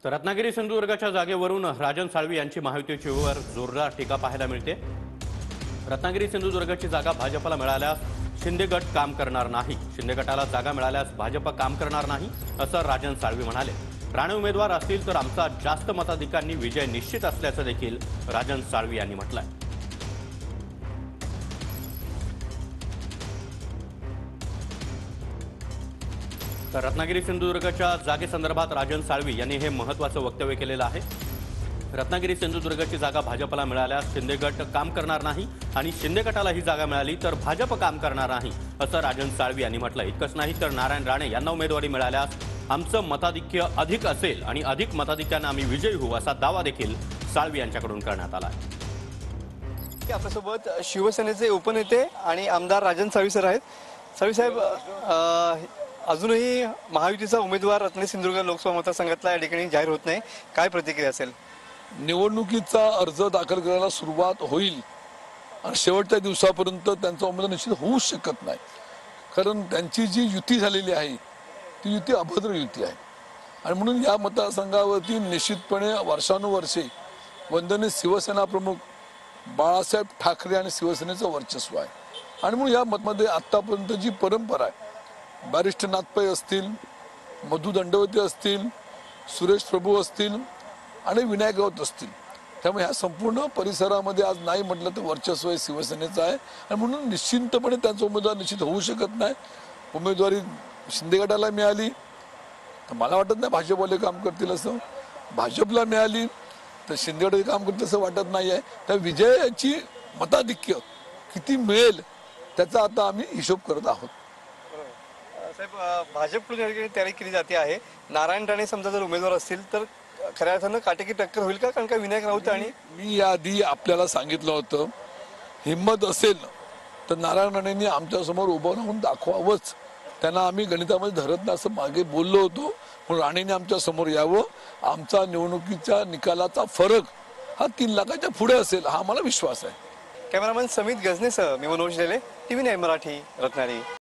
तर रत्नागिरी सिंधुदुर्गच्या जागेवरून राजन साळवी यांची महायुतीवर जोरदार टीका पाहायला मिळते। रत्नागिरी सिंधुदुर्गची जागा भाजपला मिळाल्यास शिंदे गट काम करणार नाही, शिंदे गटाला जागा मिळाल्यास भाजप काम करणार नाही असं राजन साळवी म्हणाले। राणे उमेदवार असतील तर आमचा जास्त मताधिकांनी विजय निश्चित असल्याचं देखील राजन साळवी यांनी म्हटलंय। तर रत्नागिरी सिंधुदुर्गच्या जागेसंदर्भात राजन साळवी यांनी हे महत्त्वाचं वक्तव्य केलेलं आहे। रत्नागिरी सिंधुदुर्गची जागा भाजपला मिळाल्यास शिंदे गट काम करणार नाही आणि शिंदे गटाला ही जागा मिळाली तर भाजप काम करणार नाही असं राजन साळवी यांनी म्हटलं। इतकंच नाही तर नारायण राणे यांना उमेदवारी मिळाल्यास आमचं मताधिक्य अधिक असेल आणि अधिक मताधिक्याने आम्ही विजयी होऊ असा दावा देखील साळवी यांच्याकडून करण्यात आला आहे। आपल्यासोबत शिवसेनेचे उपनेते आणि आमदार राजन साळवी सर आहेत। साळवी साहेब, अजूनही महायुतीचा उमेदवार रत्नागिरी सिंधुदुर्ग लोकसभा मतदारसंघातला या ठिकाणी जाहीर होत नाही, काय प्रतिक्रिया असेल? निवडणुकीचा अर्ज दाखल करायला सुरुवात होईल आणि शेवटच्या दिवसापर्यंत त्यांचा उमेदवार निश्चित होऊ शकत नाही, कारण त्यांची जी युती झालेली आहे ती युती अभद्र युती आहे आणि म्हणून या मतदारसंघावरती निश्चितपणे वर्षानुवर्षे वंदनीय शिवसेना प्रमुख बाळासाहेब ठाकरे आणि शिवसेनेचं वर्चस्व आहे आणि म्हणून या मतमध्ये आत्तापर्यंत जी परंपरा आहे, बॅरिस्टर नाथपै असतील, मधु दंडवते असतील, सुरेश प्रभू असतील आणि विनायक राऊत असतील, त्यामुळे ह्या संपूर्ण परिसरामध्ये आज नाही म्हटलं तर वर्चस्व शिवसेनेचं आहे आणि म्हणून निश्चिंतपणे त्यांचा उमेदवार निश्चित होऊ शकत नाही। उमेदवारी शिंदे गटाला मिळाली तर मला वाटत नाही भाजपवाले काम करतील असं, भाजपला मिळाली तर शिंदे गटाचे काम करतील असं वाटत नाही आहे। त्या विजयाची मताधिक्य किती मिळेल त्याचा आता आम्ही हिशोब करत आहोत। साहेब, भाजपकडून या ठिकाणी तयारी केली जाते आहे, नारायण राणे समजा जर उमेदवार असतील तर खऱ्या अर्थानं काटेकी टक्कर होईल का? कारण का विनायक राऊत आणि मी याआधी आपल्याला सांगितलं होतं, हिंमत असेल तर नारायण राणेंनी आमच्यासमोर उभं राहून दाखवावंच, त्यांना आम्ही गणितामध्ये धरत नाही असं मागे बोललो होतो, म्हणून राणेंनी आमच्या समोर यावं। आमचा निवडणुकीच्या निकालाचा फरक हा 3 लाखाच्या पुढे असेल हा मला विश्वास आहे। कॅमेरामॅन समित गजनेसह मी मनोज लेले, TV9 मराठी, रत्नागिरी।